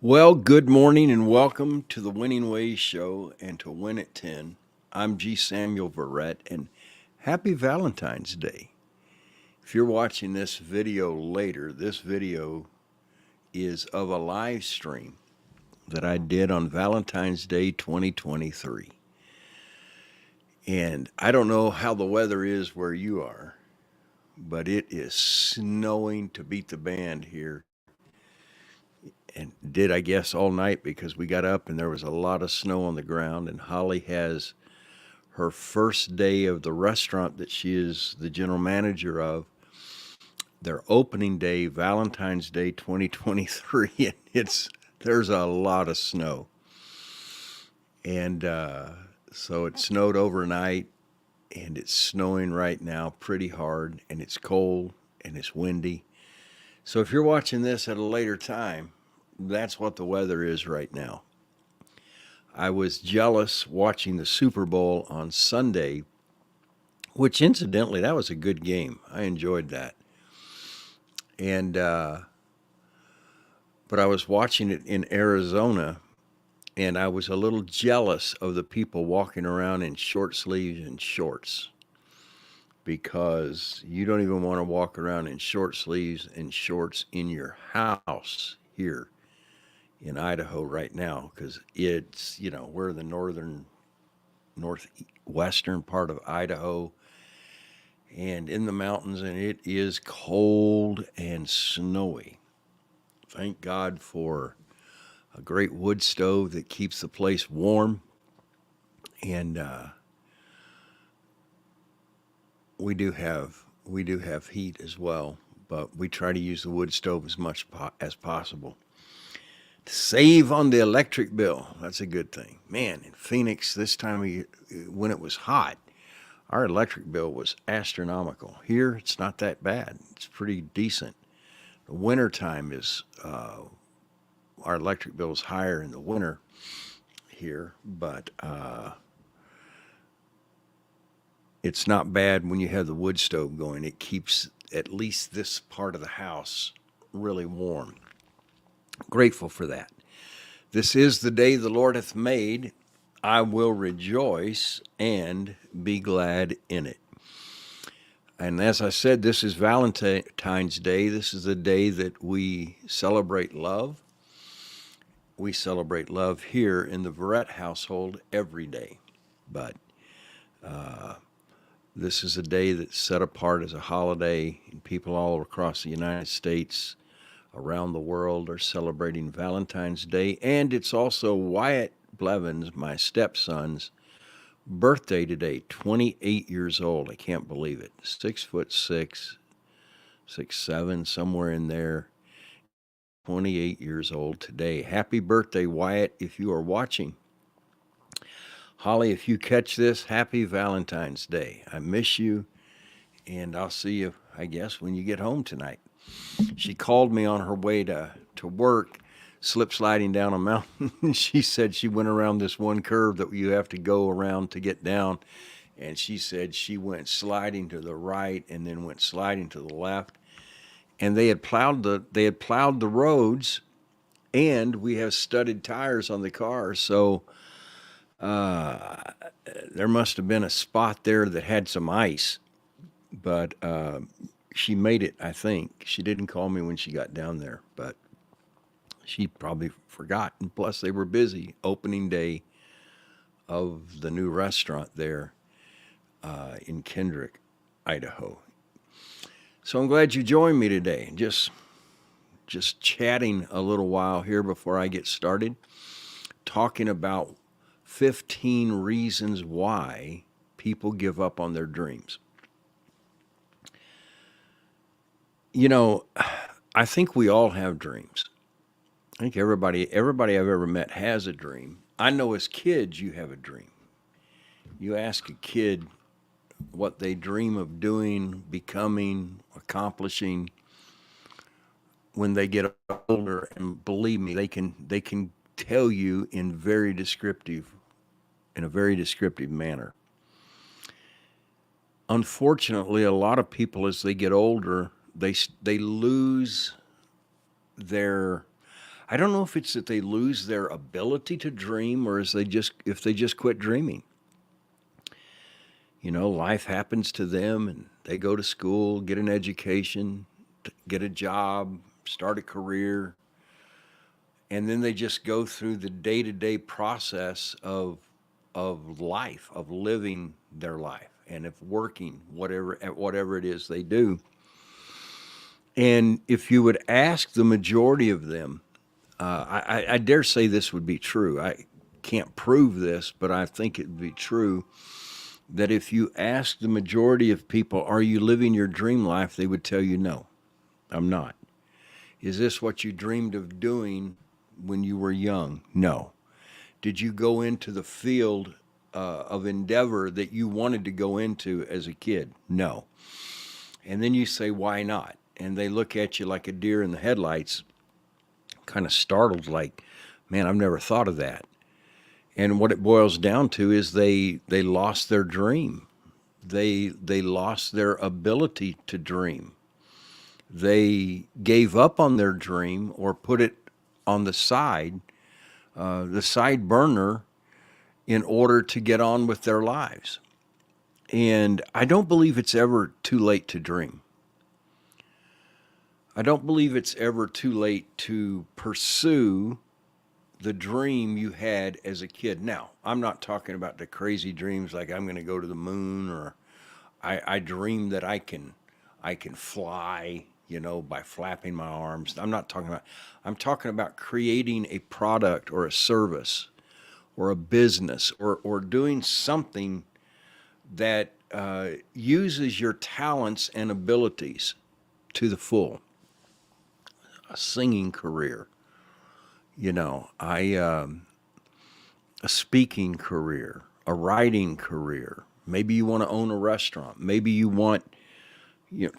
Well, good morning and welcome to the Winning Ways Show and to Win at 10. I'm G. Samuel Verrett and happy Valentine's Day. If you're watching this video later, this video is of a live stream that I did on Valentine's Day 2023. And I don't know how the weather is where you are, but it is snowing to beat the band here and did, I guess, all night because we got up and there was a lot of snow on the ground. And Holly has her first day of the restaurant that she is the general manager of, their opening day, Valentine's Day 2023. And there's a lot of snow. And so it snowed overnight and it's snowing right now pretty hard and it's cold and it's windy. So if you're watching this at a later time, that's what the weather is right now. I was jealous watching the Super Bowl on Sunday, which incidentally, that was a good game. I enjoyed that. And, but I was watching it in Arizona and I was a little jealous of the people walking around in short sleeves and shorts because you don't even want to walk around in short sleeves and shorts in your house here in Idaho right now because it's, we're the northwestern part of Idaho and in the mountains, and it is cold and snowy. Thank God for a great wood stove that keeps the place warm. And we do have heat as well, but we try to use the wood stove as much as possible. Save on the electric bill. That's a good thing. Man, in Phoenix this time of year, when it was hot, our electric bill was astronomical. Here, it's not that bad. It's pretty decent. The winter time is, our electric bill is higher in the winter here, but it's not bad when you have the wood stove going. It keeps at least this part of the house really warm. Grateful for that. This is the day the Lord hath made. I will rejoice and be glad in it. And as I said, this is Valentine's Day. This is the day that we celebrate love. We celebrate love here in the Verrett household every day. But this is a day that's set apart as a holiday, and people all across the United States, around the world, are celebrating Valentine's Day. And it's also Wyatt Blevins, my stepson's, birthday today, 28 years old. I can't believe it. 6'6", 6'7", somewhere in there. 28 years old today. Happy birthday, Wyatt, if you are watching. Holly, if you catch this, happy Valentine's Day. I miss you, and I'll see you, I guess, when you get home tonight. She called me on her way to work, slip sliding down a mountain. She said she went around this one curve that you have to go around to get down, and she said she went sliding to the right and then went sliding to the left. And they had plowed the roads, and we have studded tires on the car, so there must have been a spot there that had some ice, but she made it, I think. She didn't call me when she got down there, but she probably forgot. And plus, they were busy opening day of the new restaurant there in Kendrick, Idaho. So I'm glad you joined me today. Just chatting a little while here before I get started, talking about 15 reasons why people give up on their dreams. I think we all have dreams. I think everybody I've ever met has a dream. I know as kids you have a dream. You ask a kid what they dream of doing, becoming, accomplishing when they get older, and believe me, they can tell you in a very descriptive manner. Unfortunately, a lot of people as they get older, they lose their, I don't know if it's that they lose their ability to dream or if they just quit dreaming. Life happens to them and they go to school, get an education, get a job, start a career, and then they just go through the day-to-day process of life, of living their life, and of working whatever it is they do. And if you would ask the majority of them, I dare say this would be true. I can't prove this, but I think it would be true that if you ask the majority of people, are you living your dream life? They would tell you, no, I'm not. Is this what you dreamed of doing when you were young? No. Did you go into the field of endeavor that you wanted to go into as a kid? No. And then you say, why not? And they look at you like a deer in the headlights, kind of startled, like, man, I've never thought of that. And what it boils down to is they lost their dream. They lost their ability to dream. They gave up on their dream or put it on the side burner, in order to get on with their lives. And I don't believe it's ever too late to dream. I don't believe it's ever too late to pursue the dream you had as a kid. Now, I'm not talking about the crazy dreams like I'm going to go to the moon, or I dream that I can fly, by flapping my arms. I'm talking about creating a product or a service or a business or doing something that uses your talents and abilities to the full. A singing career, a speaking career, a writing career. Maybe you want to own a restaurant. Maybe you want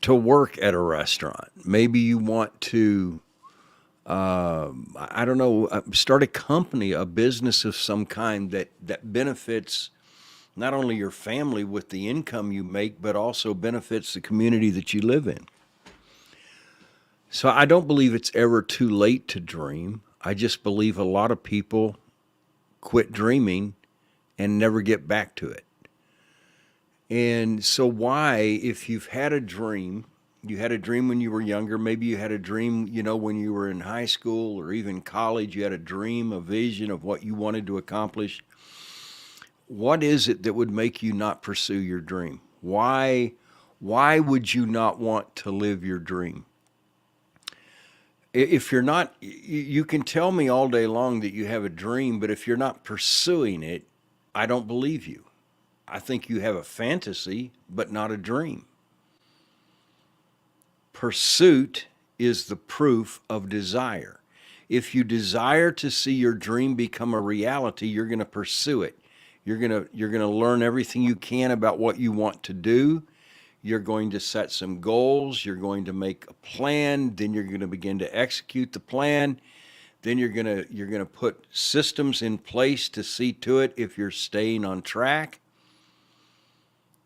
to work at a restaurant. Maybe you want to, I don't know, start a company, a business of some kind that benefits not only your family with the income you make, but also benefits the community that you live in. So I don't believe it's ever too late to dream. I just believe a lot of people quit dreaming and never get back to it. And so why, if you've had a dream, you had a dream when you were younger, maybe you had a dream, when you were in high school or even college, you had a dream, a vision of what you wanted to accomplish. What is it that would make you not pursue your dream? Why would you not want to live your dream? If you're not, you can tell me all day long that you have a dream, but if you're not pursuing it, I don't believe you. I think you have a fantasy, but not a dream. Pursuit is the proof of desire. If you desire to see your dream become a reality, you're going to pursue it. You're going to learn everything you can about what you want to do. You're going to set some goals. You're going to make a plan. Then you're going to begin to execute the plan. Then you're going to put systems in place to see to it if you're staying on track.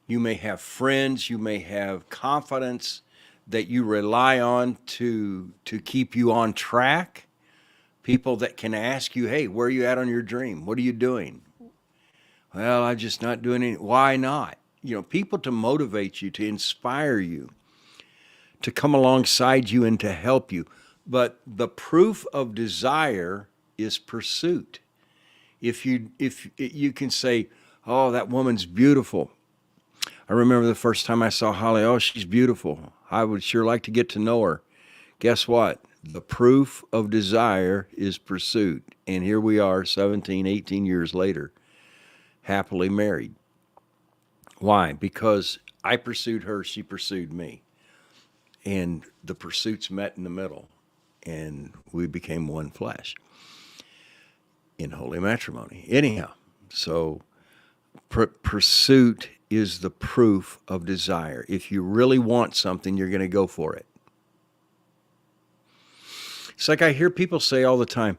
You may have friends. You may have confidence that you rely on to keep you on track. People that can ask you, hey, where are you at on your dream? What are you doing? Well, I'm just not doing anything. Why not? People to motivate you, to inspire you, to come alongside you and to help you. But the proof of desire is pursuit. If you can say, oh, that woman's beautiful. I remember the first time I saw Holly, oh, she's beautiful. I would sure like to get to know her. Guess what? The proof of desire is pursuit. And here we are 17, 18 years later, happily married. Why? Because I pursued her, she pursued me. And the pursuits met in the middle, and we became one flesh in holy matrimony. Anyhow, so pursuit is the proof of desire. If you really want something, you're going to go for it. It's like I hear people say all the time,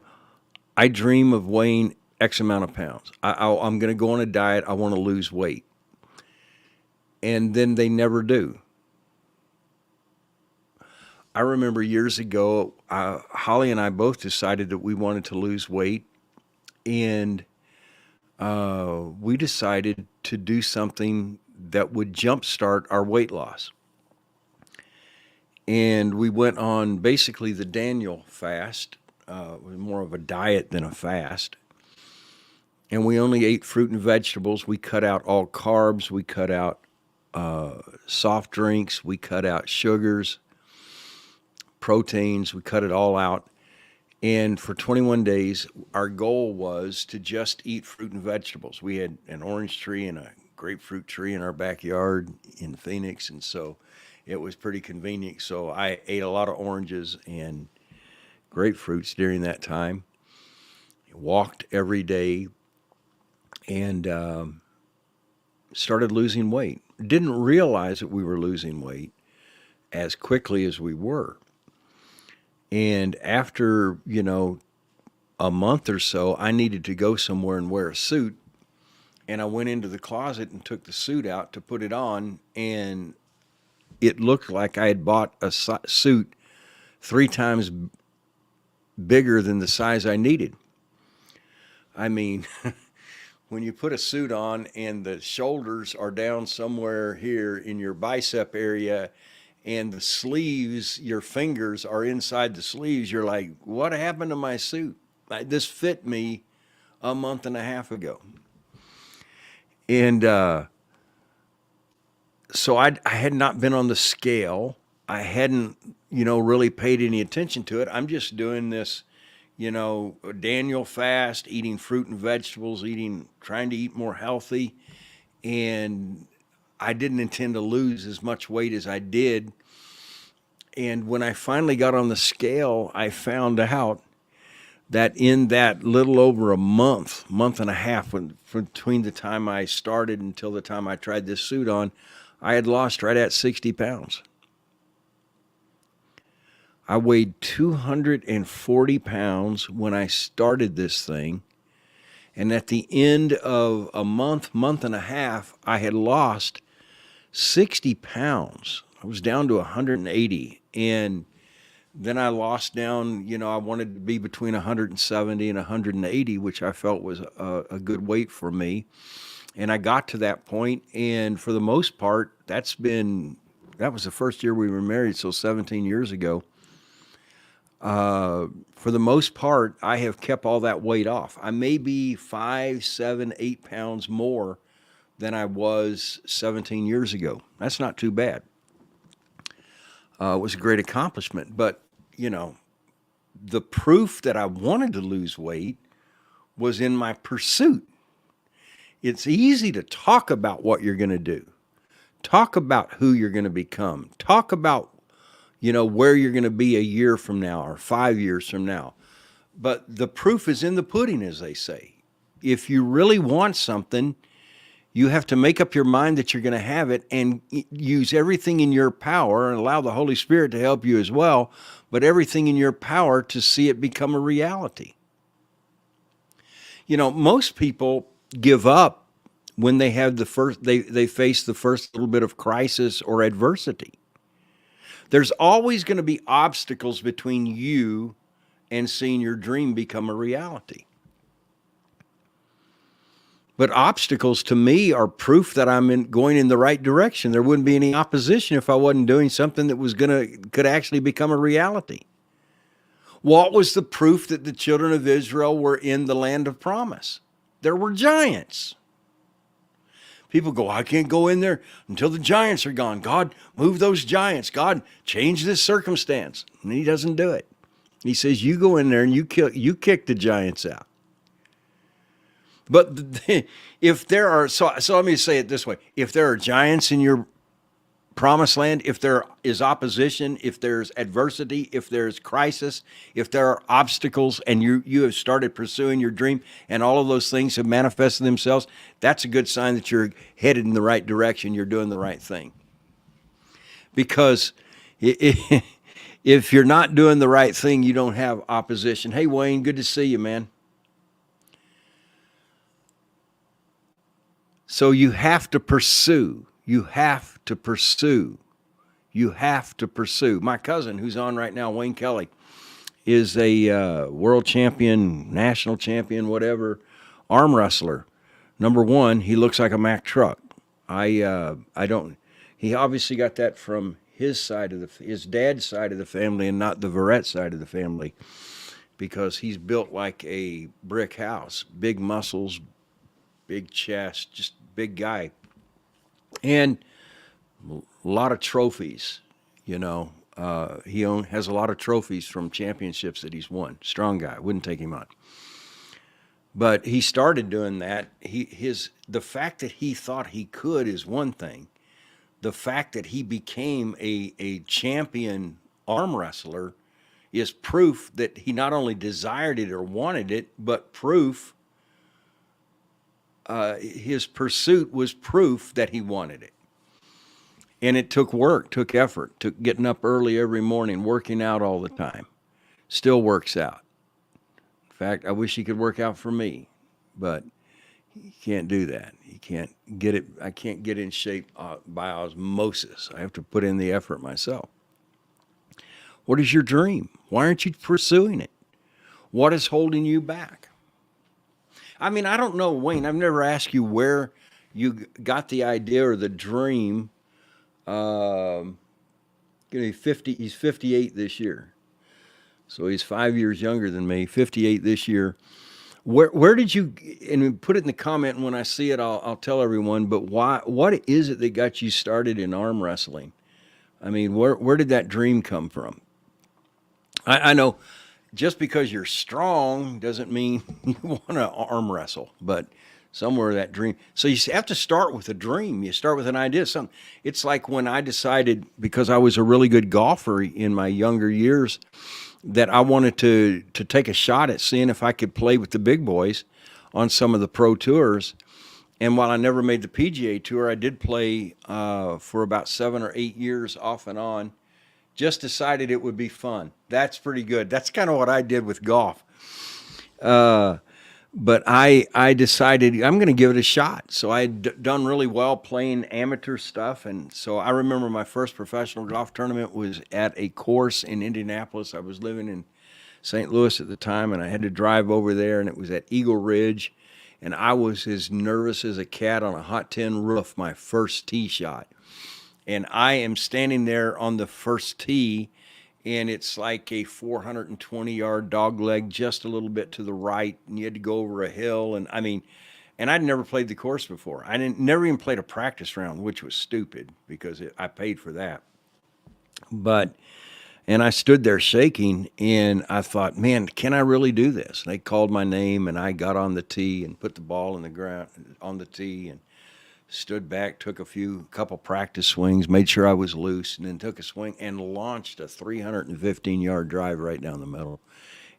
I dream of weighing X amount of pounds. I'm going to go on a diet. I want to lose weight. And then they never do. I remember years ago, Holly and I both decided that we wanted to lose weight, and we decided to do something that would jumpstart our weight loss. And we went on basically the Daniel fast, more of a diet than a fast. And we only ate fruit and vegetables. We cut out all carbs. We cut out soft drinks. We cut out sugars, proteins. We cut it all out. And for 21 days, our goal was to just eat fruit and vegetables. We had an orange tree and a grapefruit tree in our backyard in Phoenix. And so it was pretty convenient. So I ate a lot of oranges and grapefruits during that time. Walked every day and started losing weight. Didn't realize that we were losing weight as quickly as we were. And after, a month or so, I needed to go somewhere and wear a suit. And I went into the closet and took the suit out to put it on. And it looked like I had bought a suit 3 times bigger than the size I needed. I mean, when you put a suit on and the shoulders are down somewhere here in your bicep area and the sleeves, your fingers are inside the sleeves, you're like, what happened to my suit? This fit me a month and a half ago. And so I had not been on the scale. I hadn't, really paid any attention to it. I'm just doing this, Daniel fast, eating fruit and vegetables, trying to eat more healthy. And I didn't intend to lose as much weight as I did. And when I finally got on the scale, I found out that in that little over a month and a half, between the time I started until the time I tried this suit on, I had lost right at 60 pounds. I weighed 240 pounds when I started this thing. And at the end of a month and a half, I had lost 60 pounds. I was down to 180. And then I lost down, I wanted to be between 170 and 180, which I felt was a good weight for me. And I got to that point, and for the most part, that was the first year we were married, so 17 years ago. For the most part, I have kept all that weight off. I may be 5, 7, 8 pounds more than I was 17 years ago. That's not too bad. It was a great accomplishment. But, the proof that I wanted to lose weight was in my pursuit. It's easy to talk about what you're going to do. Talk about who you're going to become. Talk about where you're going to be a year from now or 5 years from now. But the proof is in the pudding, as they say. If you really want something, you have to make up your mind that you're going to have it and use everything in your power and allow the Holy Spirit to help you as well, but everything in your power to see it become a reality. Most people give up when they have they face the first little bit of crisis or adversity. There's always going to be obstacles between you and seeing your dream become a reality. But obstacles to me are proof that I'm going in the right direction. There wouldn't be any opposition if I wasn't doing something that could actually become a reality. What was the proof that the children of Israel were in the land of promise? There were giants. People go, I can't go in there until the giants are gone. God, move those giants. God, change this circumstance. And he doesn't do it. He says, you go in there and you kick the giants out. But if there are, so let me say it this way. If there are giants in your promised land, if there is opposition, if there's adversity, if there's crisis, if there are obstacles and you have started pursuing your dream and all of those things have manifested themselves, that's a good sign that you're headed in the right direction, you're doing the right thing. Because if you're not doing the right thing, you don't have opposition. Hey, Wayne, good to see you, man. So you have to pursue. You have to pursue You have to pursue. My cousin, who's on right now, Wayne Kelly, is a world champion, national champion, whatever, arm wrestler. Number one, he looks like a Mack truck. I don't. He obviously got that from his dad's side of the family, and not the Verrett side of the family, because he's built like a brick house, big muscles, big chest, just big guy, and a lot of trophies. You know, has a lot of trophies from championships that he's won. Strong guy, wouldn't take him on. But he started doing that. The fact that he thought he could is one thing. The fact that he became a champion arm wrestler is proof that he not only desired it or wanted it, but proof. His pursuit was proof that he wanted it. And it took work, took effort, took getting up early every morning, working out all the time. Still works out. In fact, I wish he could work out for me, but he can't do that. He can't get it. I can't get in shape by osmosis. I have to put in the effort myself. What is your dream? Why aren't you pursuing it? What is holding you back? I mean, I don't know, Wayne. I've never asked you where you got the idea or the dream. He's 58 this year. So he's 5 years younger than me, 58 this year. Where did you, and put it in the comment, and when I see it, I'll tell everyone, but what is it that got you started in arm wrestling? I mean, where did that dream come from? I know just because you're strong doesn't mean you want to arm wrestle, but somewhere that dream. So you have to start with a dream. You start with an idea. Something. It's like when I decided, because I was a really good golfer in my younger years, that I wanted to take a shot at seeing if I could play with the big boys on some of the pro tours. And while I never made the PGA Tour, I did play for about 7 or 8 years off and on. Just decided it would be fun. That's pretty good. That's kind of what I did with golf. But I decided I'm going to give it a shot. So I had done really well playing amateur stuff. And so I remember my first professional golf tournament was at a course in Indianapolis. I was living in St. Louis at the time, and I had to drive over there, and it was at Eagle Ridge. And I was as nervous as a cat on a hot tin roof, my first tee shot. And I am standing there on the first tee, and it's like a 420-yard dog leg just a little bit to the right, and you had to go over a hill. And I mean, and I'd never played the course before. I never even played a practice round, which was stupid because I paid for that. And I stood there shaking, and I thought, man, can I really do this? And they called my name, and I got on the tee and put the ball in the ground on the tee and stood back, took a couple practice swings, made sure I was loose, and then took a swing and launched a 315-yard drive right down the middle.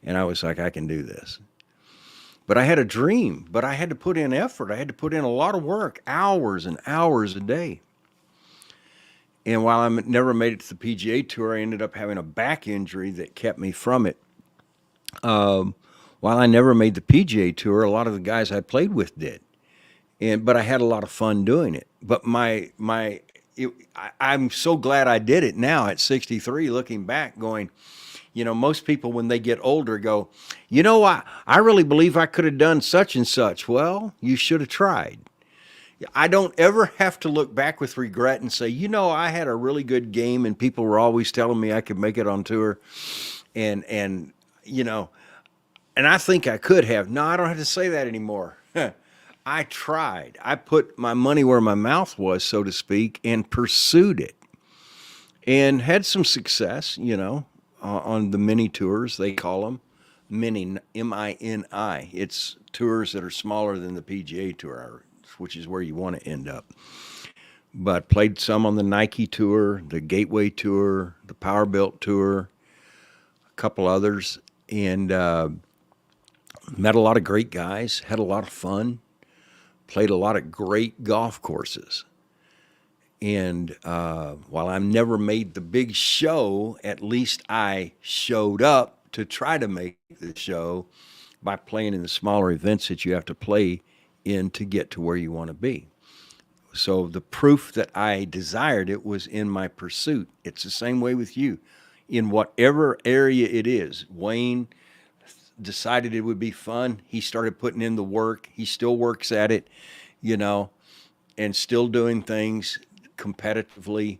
And I was like, I can do this. But I had a dream, but I had to put in effort. I had to put in a lot of work, hours and hours a day. And while I never made it to the PGA Tour, I ended up having a back injury that kept me from it. While I never made the PGA Tour, a lot of the guys I played with did. But I had a lot of fun doing it. But I'm so glad I did it now at 63, looking back, going, you know, most people when they get older go, you know, I really believe I could have done such and such. Well, you should have tried. I don't ever have to look back with regret and say, you know, I had a really good game and people were always telling me I could make it on tour. And you know, and I think I could have. No, I don't have to say that anymore. I tried. I put my money where my mouth was, so to speak, and pursued it. And had some success, you know, on the mini tours, they call them. Mini, M-I-N-I. It's tours that are smaller than the PGA Tour, which is where you want to end up. But played some on the Nike Tour, the Gateway Tour, the Power Built Tour, a couple others, and met a lot of great guys, had a lot of fun. Played a lot of great golf courses. And while I never made the big show, at least I showed up to try to make the show by playing in the smaller events that you have to play in to get to where you want to be. So the proof that I desired it was in my pursuit. It's the same way with you. In whatever area it is, Wayne decided it would be fun. He started putting in the work. He still works at it, you know, and still doing things competitively.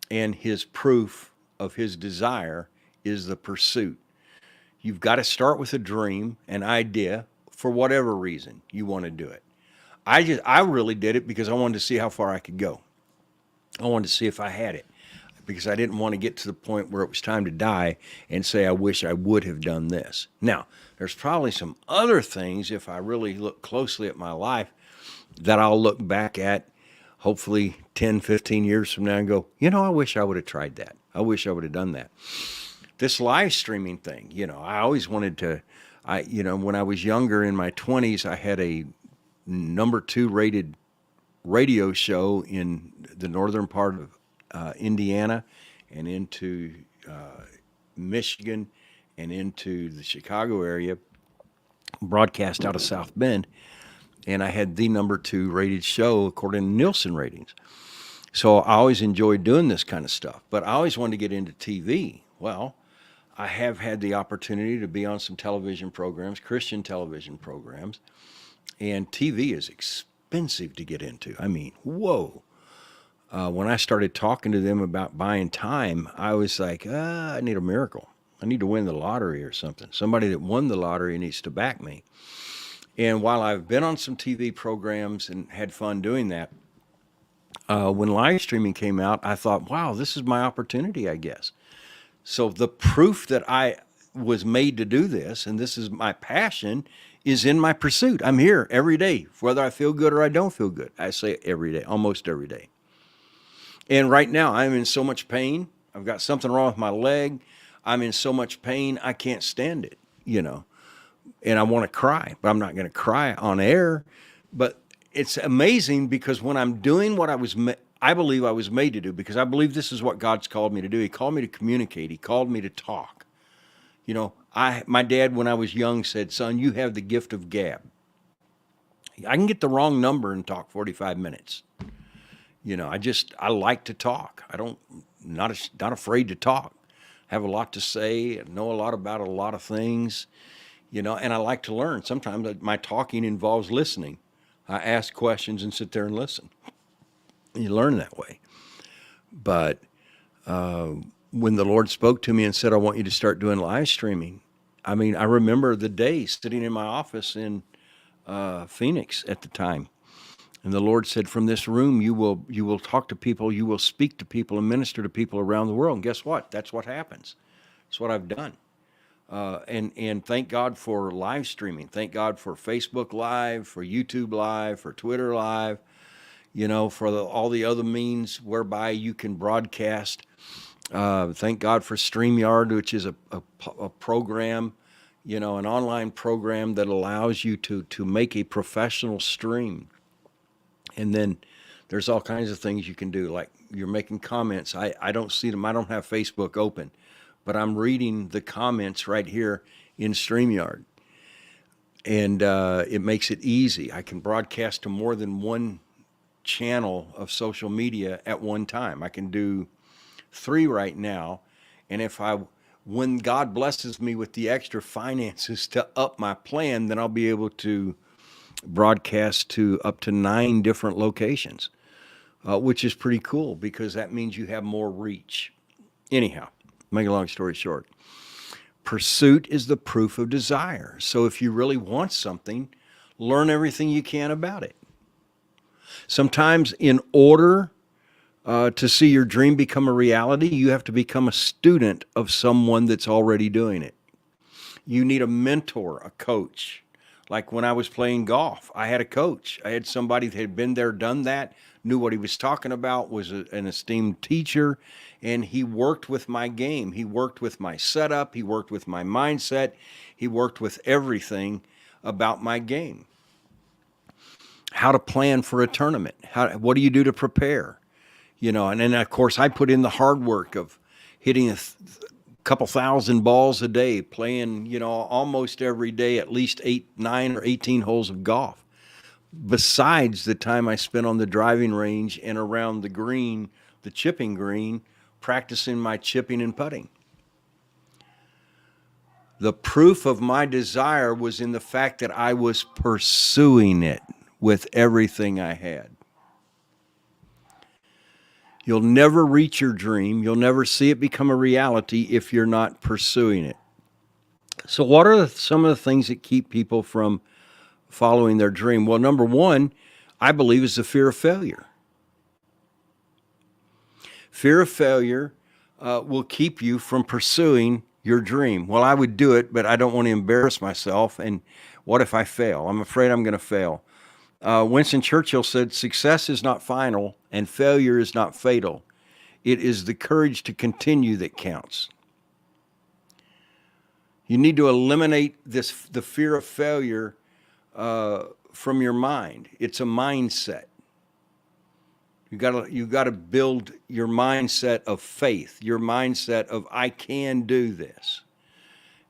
And his proof of his desire is the pursuit. You've got to start with a dream, an idea, for whatever reason you want to do it. I really did it because I wanted to see how far I could go. I wanted to see if I had it because I didn't want to get to the point where it was time to die and say, I wish I would have done this. Now, there's probably some other things, if I really look closely at my life, that I'll look back at hopefully 10, 15 years from now and go, I wish I would have tried that. I wish I would have done that. This live streaming thing, I always wanted to, when I was younger in my 20s, I had a #2 rated radio show in the northern part of Indiana and into Michigan and into the Chicago area, broadcast out of South Bend. And I had the #2 rated show according to Nielsen ratings. So I always enjoyed doing this kind of stuff, but I always wanted to get into TV. Well, I have had the opportunity to be on some television programs, Christian television programs, and TV is expensive to get into. I mean, whoa. When I started talking to them about buying time, I was like, I need a miracle. I need to win the lottery or something. Somebody that won the lottery needs to back me. And while I've been on some TV programs and had fun doing that, when live streaming came out, I thought, wow, this is my opportunity, I guess. So the proof that I was made to do this, and this is my passion, is in my pursuit. I'm here every day, whether I feel good or I don't feel good. I say every day, almost every day. And right now, I'm in so much pain. I've got something wrong with my leg. I'm in so much pain, I can't stand it, and I want to cry, but I'm not going to cry on air. But it's amazing because when I'm doing what I believe I was made to do, because I believe this is what God's called me to do. He called me to communicate. He called me to talk. My dad, when I was young, said, son, you have the gift of gab. I can get the wrong number and talk 45 minutes. I like to talk. Not afraid to talk. Have a lot to say, know a lot about a lot of things, and I like to learn. Sometimes my talking involves listening. I ask questions and sit there and listen. You learn that way. But when the Lord spoke to me and said, I want you to start doing live streaming, I remember the day sitting in my office in Phoenix at the time. And the Lord said, from this room, you will talk to people, you will speak to people and minister to people around the world. And guess what? That's what happens. That's what I've done. And thank God for live streaming. Thank God for Facebook Live, for YouTube Live, for Twitter Live, for all the other means whereby you can broadcast. Thank God for StreamYard, which is a program, an online program that allows you to make a professional stream. And then there's all kinds of things you can do, like you're making comments. I don't see them. I don't have Facebook open, but I'm reading the comments right here in StreamYard. And it makes it easy. I can broadcast to more than one channel of social media at one time. I can do 3 right now. And when God blesses me with the extra finances to up my plan, then I'll be able to broadcast to up to 9 different locations, which is pretty cool because that means you have more reach. Anyhow, make a long story short, pursuit is the proof of desire. So if you really want something, learn everything you can about it. Sometimes in order to see your dream become a reality, you have to become a student of someone that's already doing it. You need a mentor, a coach. Like when I was playing golf, I had a coach. I had somebody that had been there, done that, knew what he was talking about, was an esteemed teacher, and he worked with my game. He worked with my setup. He worked with my mindset. He worked with everything about my game. How to plan for a tournament. What do you do to prepare? And then, of course, I put in the hard work of hitting a couple thousand balls a day, playing, almost every day, at least 8, 9, or 18 holes of golf. besides the time I spent on the driving range and around the green, the chipping green, practicing my chipping and putting. The proof of my desire was in the fact that I was pursuing it with everything I had. You'll never reach your dream. You'll never see it become a reality if you're not pursuing it. So what are some of the things that keep people from following their dream? Well, number one, I believe, is the fear of failure. Fear of failure will keep you from pursuing your dream. Well, I would do it, but I don't want to embarrass myself. And what if I fail? I'm afraid I'm going to fail. Winston Churchill said, success is not final and failure is not fatal. It is the courage to continue that counts. You need to eliminate the fear of failure from your mind. It's a mindset. You got to build your mindset of faith, your mindset of I can do this.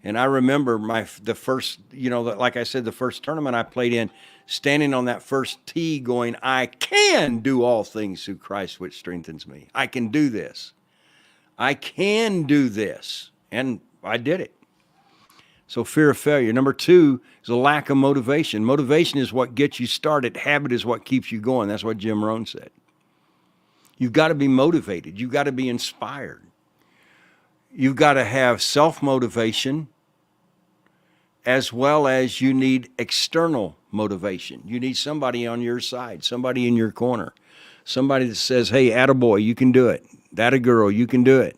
And I remember the first, like I said, the first tournament I played in, standing on that first tee going, I can do all things through Christ which strengthens me. I can do this. I can do this. And I did it. So fear of failure. Number two is a lack of motivation. Motivation is what gets you started. Habit is what keeps you going. That's what Jim Rohn said. You've got to be motivated. You've got to be inspired. You've got to have self-motivation as well as you need external motivation. You need somebody on your side, somebody in your corner, somebody that says, hey, attaboy, you can do it. That a girl, you can do it.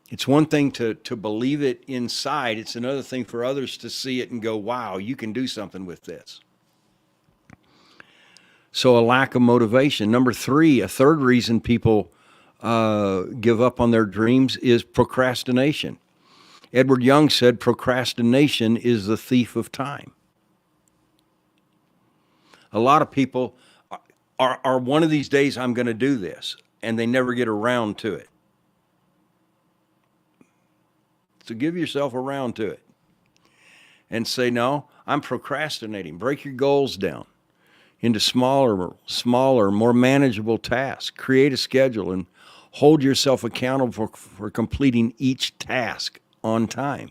It's one thing to believe it inside. It's another thing for others to see it and go, wow, you can do something with this. So a lack of motivation. Number three, a third reason people give up on their dreams is procrastination. Edward Young said procrastination is the thief of time. A lot of people are one of these days I'm going to do this, and they never get around to it. So give yourself around to it and say, no, I'm procrastinating. Break your goals down into smaller, more manageable tasks. Create a schedule and hold yourself accountable for completing each task on time.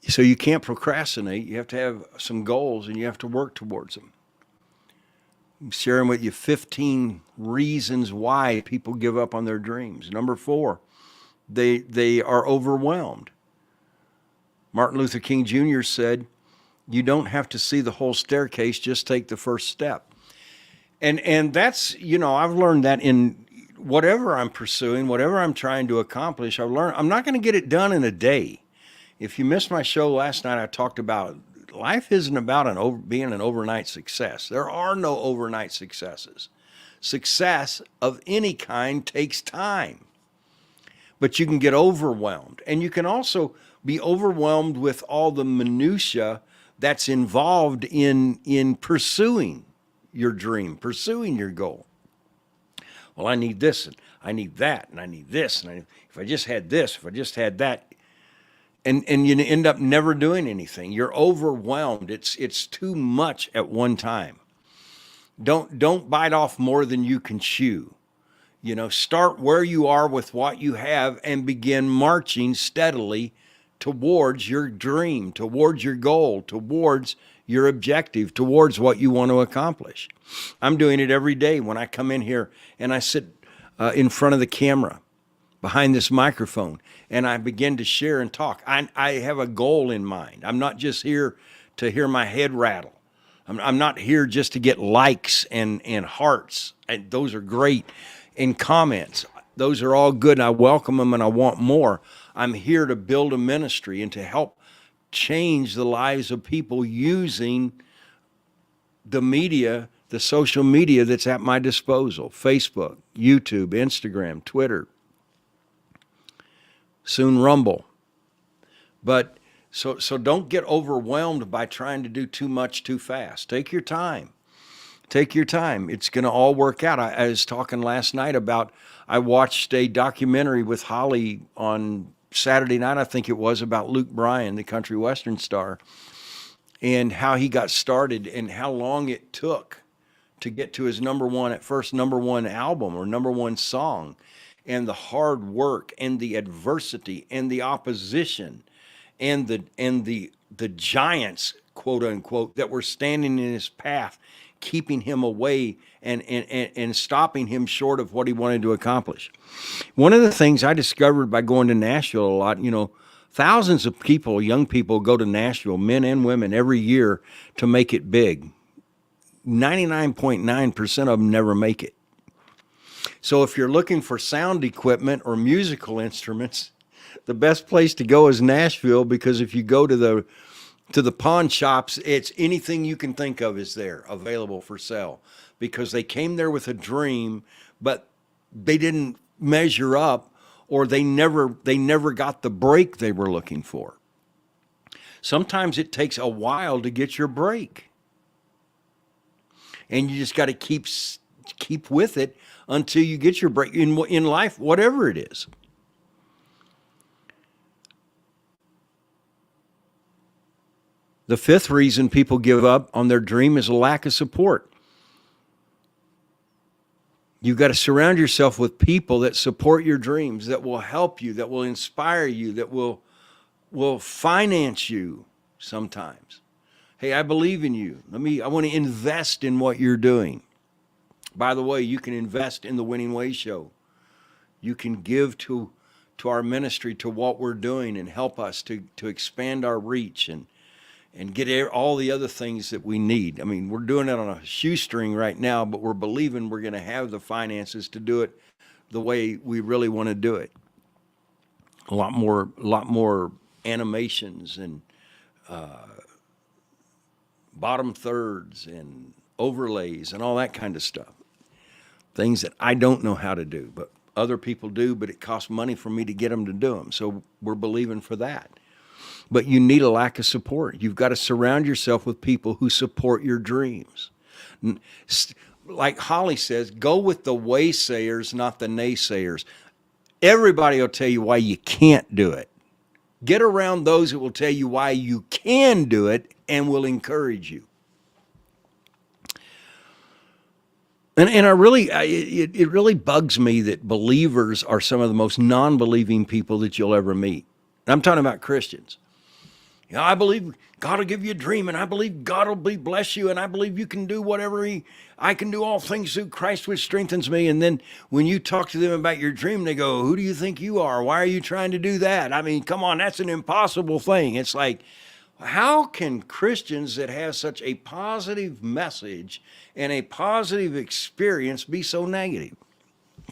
So you can't procrastinate. You have to have some goals and you have to work towards them. I'm sharing with you 15 reasons why people give up on their dreams. Number 4, they are overwhelmed. Martin Luther King Jr. said, you don't have to see the whole staircase, just take the first step. And that's, I've learned that in whatever I'm pursuing, whatever I'm trying to accomplish, I've learned I'm not going to get it done in a day. If you missed my show last night, I talked about life isn't about being an overnight success. There are no overnight successes. Success of any kind takes time. But you can get overwhelmed. And you can also be overwhelmed with all the minutia that's involved in pursuing your dream, pursuing your goal. Well, I need this, and I need that, and I need this, and if I just had this, if I just had that, and you end up never doing anything. You're overwhelmed. It's too much at one time. Don't bite off more than you can chew. Start where you are with what you have and begin marching steadily towards your dream, towards your goal, towards your objective, towards what you want to accomplish. I'm doing it every day when I come in here and I sit in front of the camera behind this microphone and I begin to share and talk. I have a goal in mind. I'm not just here to hear my head rattle. I'm not here just to get likes and hearts. And those are great. And comments. Those are all good. And I welcome them and I want more. I'm here to build a ministry and to help change the lives of people using the media, the social media that's at my disposal. Facebook, YouTube, Instagram, Twitter, soon Rumble. But so don't get overwhelmed by trying to do too much too fast. Take your time. Take your time. It's going to all work out. I was talking last night about, I watched a documentary with Holly on Saturday night, I think it was, about Luke Bryan, the country western star, and how he got started and how long it took to get to his number one album or number one song, and the hard work and the adversity and the opposition and the giants, quote unquote, that were standing in his path, keeping him away and stopping him short of what he wanted to accomplish. One of the things I discovered by going to Nashville a lot, thousands of people, young people, go to Nashville, men and women, every year to make it big. 99.9% of them never make it. So if you're looking for sound equipment or musical instruments, the best place to go is Nashville, because if you go to the pawn shops, it's anything you can think of is there available for sale, because they came there with a dream, but they didn't measure up, or they never got the break they were looking for. Sometimes it takes a while to get your break, and you just got to keep with it until you get your break in life, whatever it is. The fifth reason people give up on their dream is a lack of support. You've got to surround yourself with people that support your dreams, that will help you, that will inspire you, that will finance you sometimes. Hey, I believe in you. I want to invest in what you're doing. By the way, you can invest in the Winning Ways Show. You can give to our ministry, to what we're doing, and help us to expand our reach and get all the other things that we need. I mean, we're doing it on a shoestring right now, but we're believing we're going to have the finances to do it the way we really want to do it. A lot more animations and bottom thirds and overlays and all that kind of stuff. Things that I don't know how to do, but other people do, but it costs money for me to get them to do them. So we're believing for that. But you need a lack of support. You've got to surround yourself with people who support your dreams. Like Holly says, go with the waysayers, not the naysayers. Everybody will tell you why you can't do it. Get around those that will tell you why you can do it and will encourage you. And it really bugs me that believers are some of the most non-believing people that you'll ever meet. And I'm talking about Christians. I believe God will give you a dream, and I believe God will bless you, and I believe you can do whatever I can do all things through Christ which strengthens me. And then when you talk to them about your dream, they go, who do you think you are? Why are you trying to do that? I mean, come on, that's an impossible thing. It's like, how can Christians that have such a positive message and a positive experience be so negative?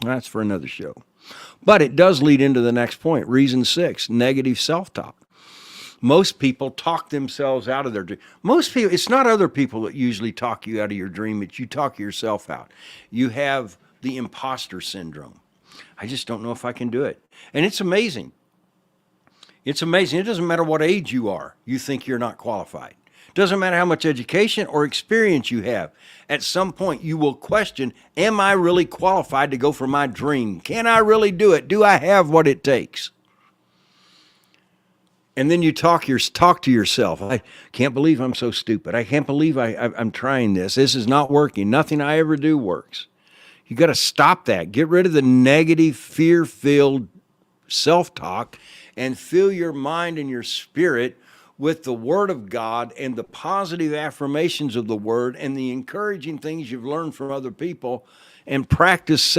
That's for another show. But it does lead into the next point. Reason 6, negative self-talk. Most people talk themselves out of their dream. Most people, it's not other people that usually talk you out of your dream, it's you talk yourself out. You have the imposter syndrome. I just don't know if I can do it. And it's amazing. It's amazing. It doesn't matter what age you are, you think you're not qualified. It doesn't matter how much education or experience you have. At some point, you will question, am I really qualified to go for my dream? Can I really do it? Do I have what it takes? And then you talk to yourself. I can't believe I'm so stupid. I can't believe I'm trying this. This is not working. Nothing I ever do works. You got to stop that. Get rid of the negative, fear-filled self-talk and fill your mind and your spirit with the Word of God and the positive affirmations of the Word and the encouraging things you've learned from other people, and practice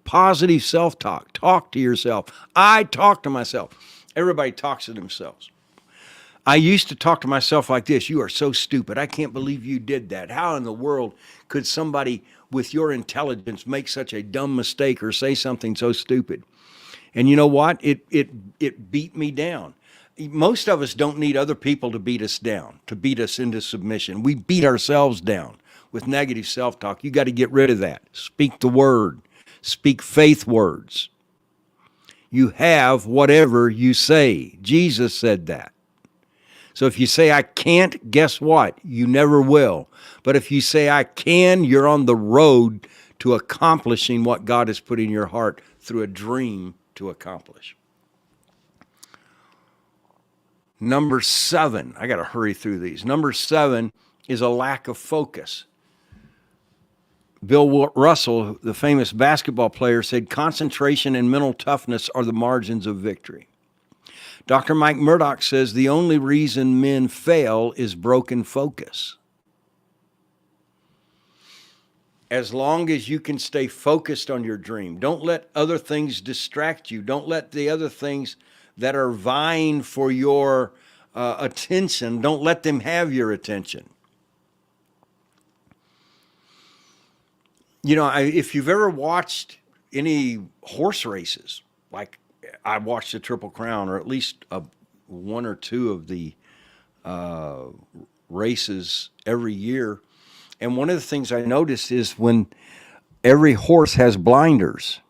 positive self-talk. Talk to yourself. I talk to myself. Everybody talks to themselves. I used to talk to myself like this: you are so stupid. I can't believe you did that. How in the world could somebody with your intelligence make such a dumb mistake or say something so stupid? And you know what? It beat me down. Most of us don't need other people to beat us down, to beat us into submission. We beat ourselves down with negative self-talk. You got to get rid of that. Speak the word. Speak faith words. You have whatever you say. Jesus said that. So if you say, I can't, guess what? You never will. But if you say, I can, you're on the road to accomplishing what God has put in your heart through a dream to accomplish. Number 7, I got to hurry through these. Number 7 is a lack of focus. Bill Russell, the famous basketball player, said concentration and mental toughness are the margins of victory. Dr. Mike Murdock says the only reason men fail is broken focus. As long as you can stay focused on your dream, don't let other things distract you. Don't let the other things that are vying for your attention, don't let them have your attention. You know, if you've ever watched any horse races, like I watched the Triple Crown, or at least one or two of the races every year, and one of the things I noticed is when every horse has blinders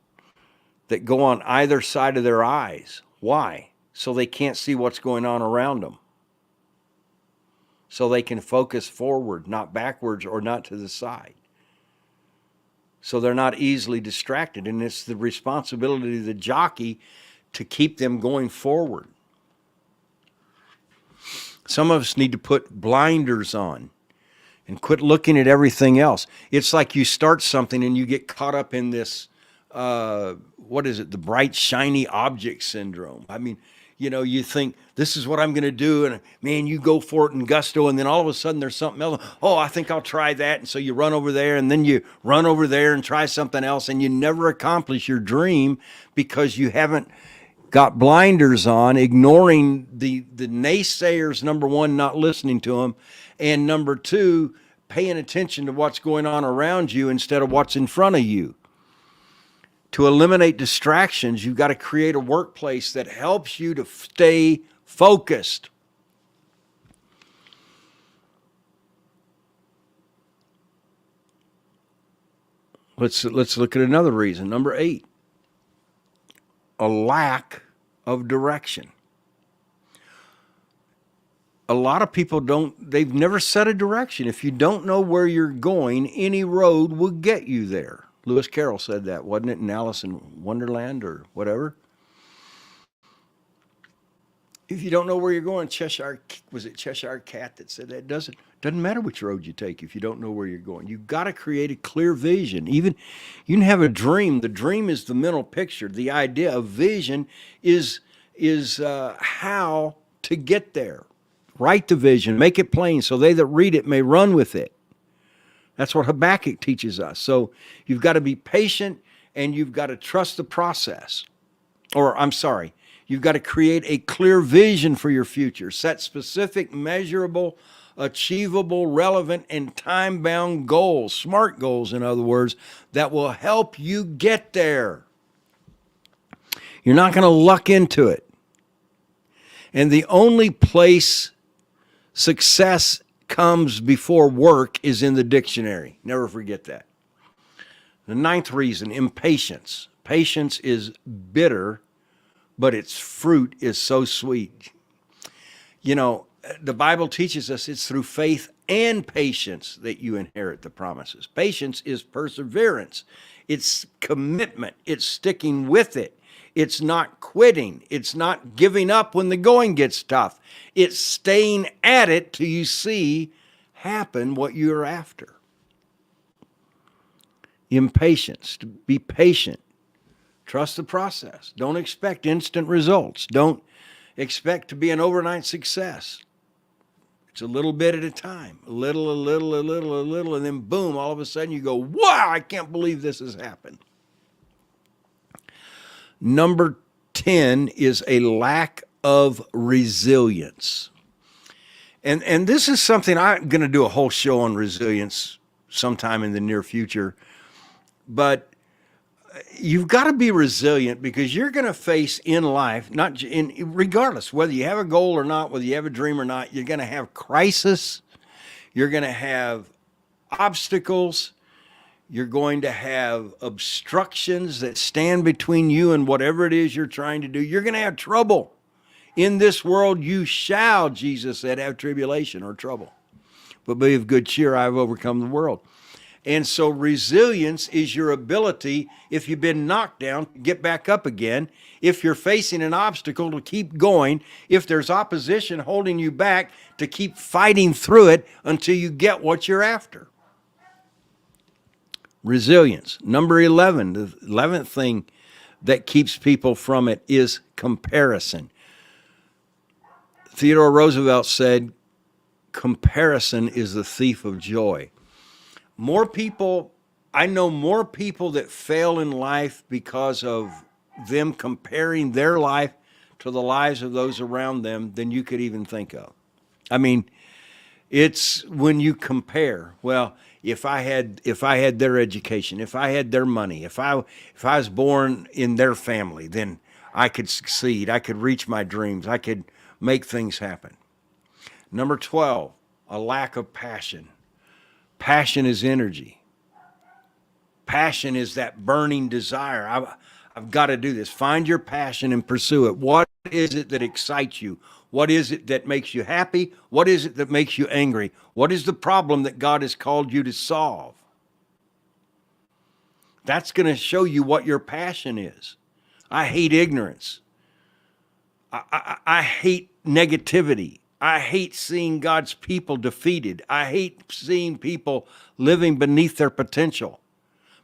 that go on either side of their eyes. Why? So they can't see what's going on around them. So they can focus forward, not backwards or not to the side. So they're not easily distracted. And it's the responsibility of the jockey to keep them going forward. Some of us need to put blinders on and quit looking at everything else. It's like you start something and you get caught up in this, what is it, the bright, shiny object syndrome. I mean, you know, you think, this is what I'm going to do, and man, you go for it in gusto, and then all of a sudden there's something else. Oh, I think I'll try that, and so you run over there, and then you run over there and try something else, and you never accomplish your dream because you haven't got blinders on, ignoring the naysayers, number one, not listening to them, and number two, paying attention to what's going on around you instead of what's in front of you. To eliminate distractions, you've got to create a workplace that helps you to stay focused. Let's look at another reason. Number 8, a lack of direction. A lot of people they've never set a direction. If you don't know where you're going, any road will get you there. Lewis Carroll said that, wasn't it, in Alice in Wonderland or whatever? If you don't know where you're going, was it Cheshire Cat that said that? It doesn't matter which road you take if you don't know where you're going. You've got to create a clear vision. Even you can have a dream. The dream is the mental picture. The idea of vision is how to get there. Write the vision, make it plain, so they that read it may run with it. That's what Habakkuk teaches us. So you've got to be patient and you've got to trust the process. You've got to create a clear vision for your future. Set specific, measurable, achievable, relevant, and time-bound goals, smart goals, in other words, that will help you get there. You're not going to luck into it. And the only place success comes before work is in the dictionary. Never forget that. The 9th reason, impatience. Patience is bitter, but its fruit is so sweet. You know, the Bible teaches us it's through faith and patience that you inherit the promises. Patience is perseverance. It's commitment. It's sticking with it. It's not quitting. It's not giving up when the going gets tough. It's staying at it till you see happen what you're after. Impatience, to be patient. Trust the process. Don't expect instant results. Don't expect to be an overnight success. It's a little bit at a time. A little, and then boom, all of a sudden you go, wow, I can't believe this has happened. Number 10 is a lack of resilience. And this is something I'm going to do a whole show on resilience sometime in the near future. But you've got to be resilient because you're going to face in life, regardless whether you have a goal or not, whether you have a dream or not, you're going to have crisis. You're going to have obstacles. You're going to have obstructions that stand between you and whatever it is you're trying to do. You're going to have trouble. In this world you shall, Jesus said, have tribulation or trouble. But be of good cheer, I have overcome the world. And so resilience is your ability, if you've been knocked down, to get back up again. If you're facing an obstacle, to keep going. If there's opposition holding you back, to keep fighting through it until you get what you're after. Resilience. Number 11, the 11th thing that keeps people from it is comparison. Theodore Roosevelt said, comparison is the thief of joy. I know more people that fail in life because of them comparing their life to the lives of those around them than you could even think of. I mean, it's when you compare, well, if I had their education, if I had their money, if I was born in their family, then I could succeed, I could reach my dreams, I could make things happen. Number 12, a lack of passion. Passion is energy. Passion is that burning desire. I've got to do this. Find your passion and pursue it. What is it that excites you? What is it that makes you happy? What is it that makes you angry? What is the problem that God has called you to solve? That's going to show you what your passion is. I hate ignorance. I hate negativity. I hate seeing God's people defeated. I hate seeing people living beneath their potential.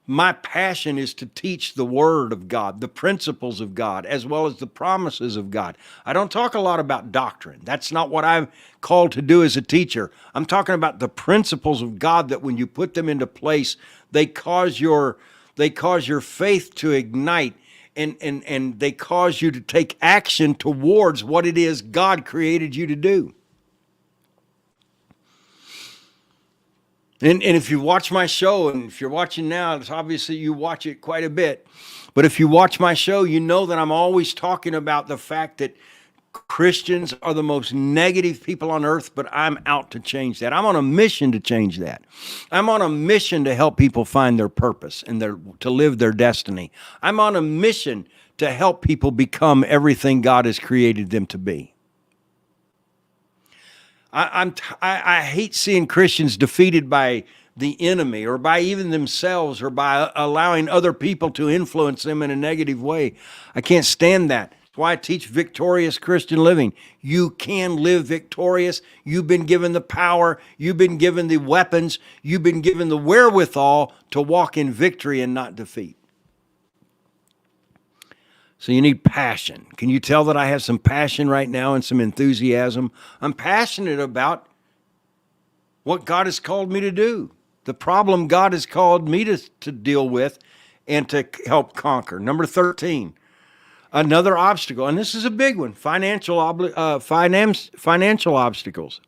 My passion is to teach the Word of God, the principles of God, as well as the promises of God. I don't talk a lot about doctrine. That's not what I'm called to do as a teacher. I'm talking about the principles of God that when you put them into place, they cause your faith to ignite, and they cause you to take action towards what it is God created you to do. And if you watch my show, and if you're watching now, it's obviously you watch it quite a bit. But if you watch my show, you know that I'm always talking about the fact that Christians are the most negative people on earth, but I'm out to change that. I'm on a mission to change that. I'm on a mission to help people find their purpose and to live their destiny. I'm on a mission to help people become everything God has created them to be. I hate seeing Christians defeated by the enemy or by even themselves or by allowing other people to influence them in a negative way. I can't stand that. That's why I teach victorious Christian living. You can live victorious. You've been given the power. You've been given the weapons. You've been given the wherewithal to walk in victory and not defeat. So you need passion. Can you tell that I have some passion right now and some enthusiasm? I'm passionate about what God has called me to do, the problem God has called me to deal with and to help conquer. Number 13, another obstacle, and this is a big one, financial obstacles.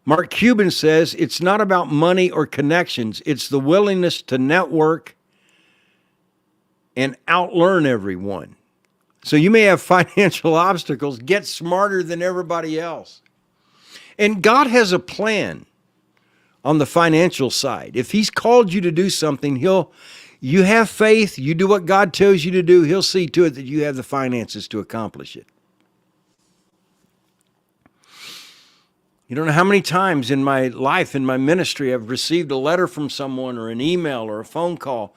Mark Cuban says it's not about money or connections. It's the willingness to network and outlearn everyone. So you may have financial obstacles. Get smarter than everybody else. And God has a plan on the financial side. If He's called you to do something, you have faith, you do what God tells you to do, He'll see to it that you have the finances to accomplish it. You don't know how many times in my life, in my ministry, I've received a letter from someone or an email or a phone call,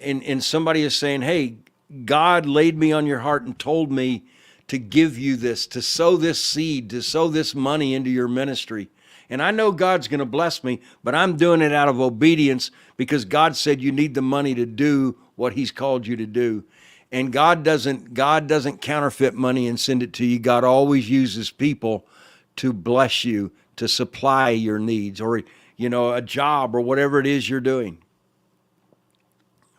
and somebody is saying, hey, God laid me on your heart and told me to give you this, to sow this seed, to sow this money into your ministry. And I know God's going to bless me, but I'm doing it out of obedience because God said you need the money to do what He's called you to do. And God doesn't counterfeit money and send it to you. God always uses people to bless you, to supply your needs, or a job or whatever it is you're doing.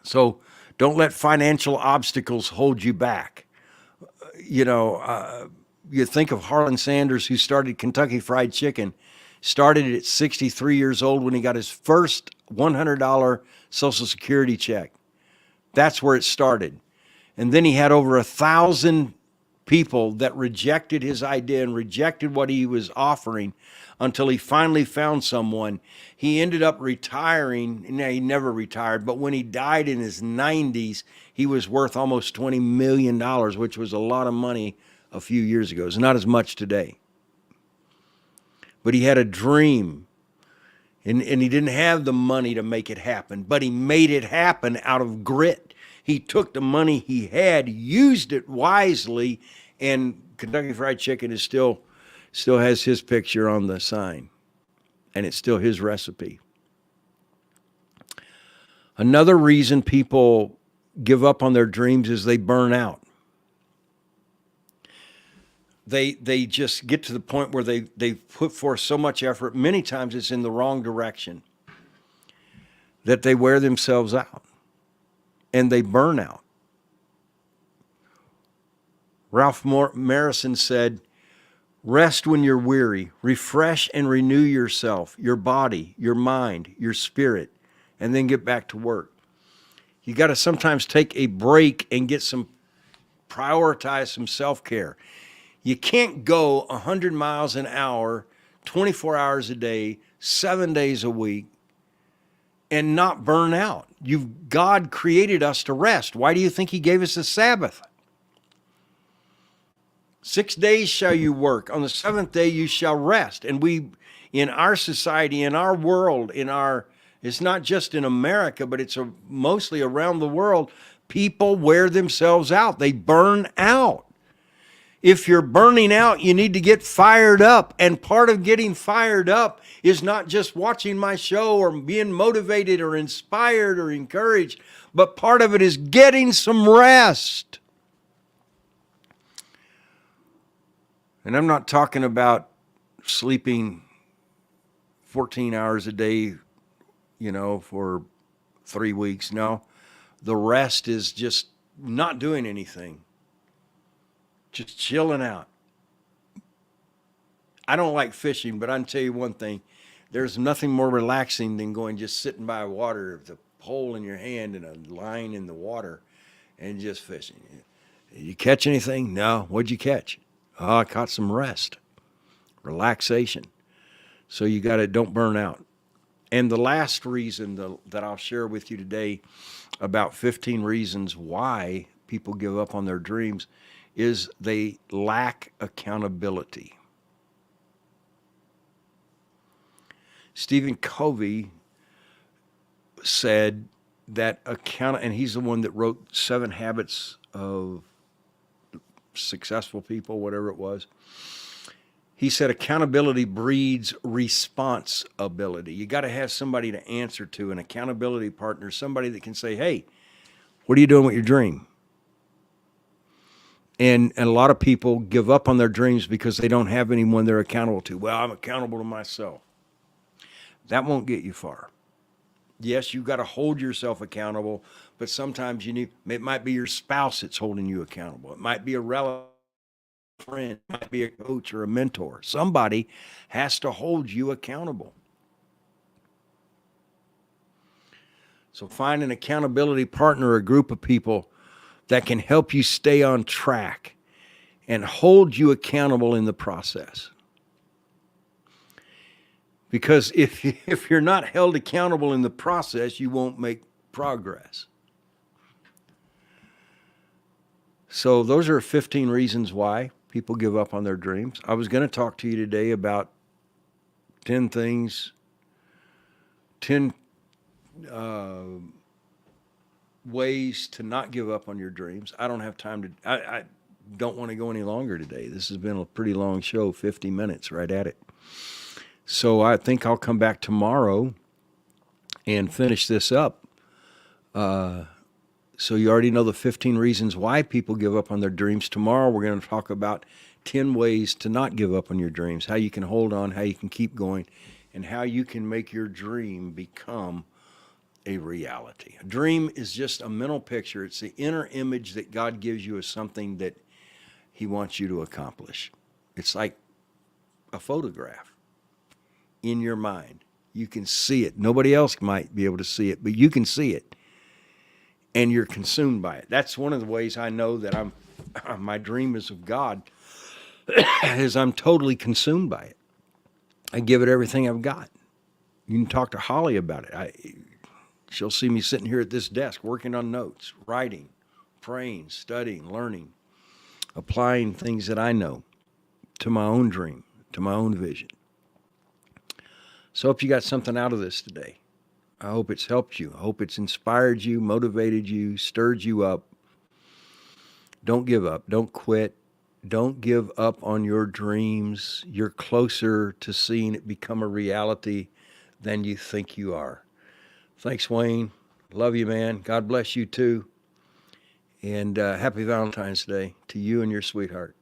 So don't let financial obstacles hold you back. You think of Harlan Sanders, who started Kentucky Fried Chicken, started it at 63 years old when he got his first $100 Social Security check. That's where it started. And then he had over 1,000 people that rejected his idea and rejected what he was offering until he finally found someone. He ended up retiring. Now, he never retired, but when he died in his 90s, he was worth almost $20 million, which was a lot of money a few years ago. It's not as much today. But he had a dream. And he didn't have the money to make it happen, but he made it happen out of grit. He took the money he had, used it wisely, and Kentucky Fried Chicken is still has his picture on the sign, and it's still his recipe. Another reason people give up on their dreams is they burn out. They just get to the point where they put forth so much effort, many times it's in the wrong direction, that they wear themselves out and they burn out. Ralph Marison said, rest when you're weary, refresh and renew yourself, your body, your mind, your spirit, and then get back to work. You got to sometimes take a break and prioritize some self-care. You can't go 100 miles an hour, 24 hours a day, 7 days a week, and not burn out. God created us to rest. Why do you think he gave us a Sabbath? 6 days shall you work. On the seventh day you shall rest. And we, in our society, in our world, it's not just in America, but it's mostly around the world, people wear themselves out. They burn out. If you're burning out, you need to get fired up. And part of getting fired up is not just watching my show or being motivated or inspired or encouraged, but part of it is getting some rest. And I'm not talking about sleeping 14 hours a day, for 3 weeks. No, the rest is just not doing anything. Just chilling out. I don't like fishing, but I can tell you one thing. There's nothing more relaxing than just sitting by water with a pole in your hand and a line in the water and just fishing. Did you catch anything? No. What'd you catch? Oh, I caught some rest, relaxation. So don't burn out. And the last reason that I'll share with you today, about 15 reasons why people give up on their dreams, is they lack accountability. Stephen Covey said that and he's the one that wrote 7 Habits of Successful People, whatever it was. He said accountability breeds responsibility. You got to have somebody to answer to, an accountability partner, somebody that can say, hey, what are you doing with your dream? And a lot of people give up on their dreams because they don't have anyone they're accountable to. Well, I'm accountable to myself. That won't get you far. Yes, you've got to hold yourself accountable, but sometimes it might be your spouse that's holding you accountable. It might be a relative, friend, it might be a coach or a mentor. Somebody has to hold you accountable. So find an accountability partner, a group of people that can help you stay on track and hold you accountable in the process. Because if you're not held accountable in the process, you won't make progress. So those are 15 reasons why people give up on their dreams. I was going to talk to you today about 10 ways to not give up on your dreams. I don't have time I don't want to go any longer today. This has been a pretty long show, 50 minutes right at it. So I think I'll come back tomorrow and finish this up. So you already know the 15 reasons why people give up on their dreams. Tomorrow we're going to talk about 10 ways to not give up on your dreams, how you can hold on, how you can keep going, and how you can make your dream become a reality. A dream is just a mental picture. It's the inner image that God gives you of something that he wants you to accomplish. It's like a photograph in your mind. You can see it. Nobody else might be able to see it, but you can see it. And you're consumed by it. That's one of the ways I know that my dream is of God, is I'm totally consumed by it. I give it everything I've got. You can talk to Holly about it. She'll see me sitting here at this desk working on notes, writing, praying, studying, learning, applying things that I know to my own dream, to my own vision. So I hope you got something out of this today. I hope it's helped you. I hope it's inspired you, motivated you, stirred you up. Don't give up. Don't quit. Don't give up on your dreams. You're closer to seeing it become a reality than you think you are. Thanks, Wayne. Love you, man. God bless you too. And happy Valentine's Day to you and your sweetheart.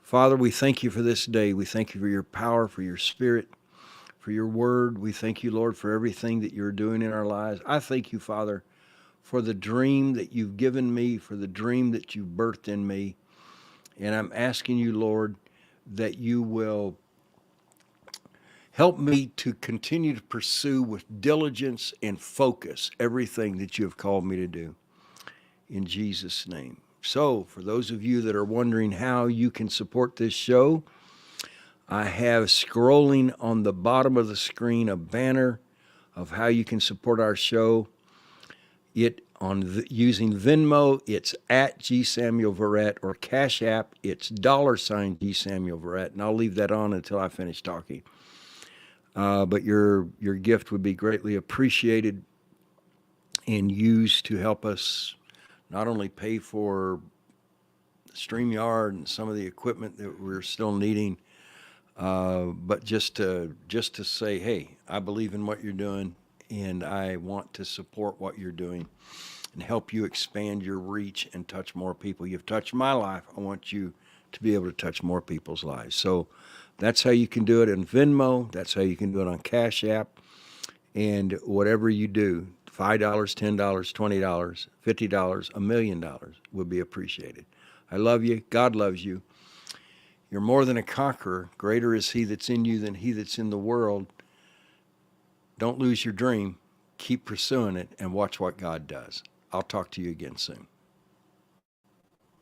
Father, we thank you for this day. We thank you for your power, for your spirit, for your word. We thank you, Lord, for everything that you're doing in our lives. I thank you, Father, for the dream that you've given me, for the dream that you've birthed in me. And I'm asking you, Lord, that you will help me to continue to pursue with diligence and focus everything that you have called me to do. In Jesus' name. So, for those of you that are wondering how you can support this show, I have scrolling on the bottom of the screen a banner of how you can support our show. Using Venmo, it's at G Samuel Verrett, or Cash App, it's $G Samuel Verrett, and I'll leave that on until I finish talking. But your gift would be greatly appreciated and used to help us not only pay for StreamYard and some of the equipment that we're still needing, but just to say, hey, I believe in what you're doing, and I want to support what you're doing and help you expand your reach and touch more people. You've touched my life. I want you to be able to touch more people's lives. So that's how you can do it in Venmo. That's how you can do it on Cash App. And whatever you do, $5, $10, $20, $50, $1 million would be appreciated. I love you. God loves you. You're more than a conqueror. Greater is he that's in you than he that's in the world. Don't lose your dream. Keep pursuing it and watch what God does. I'll talk to you again soon.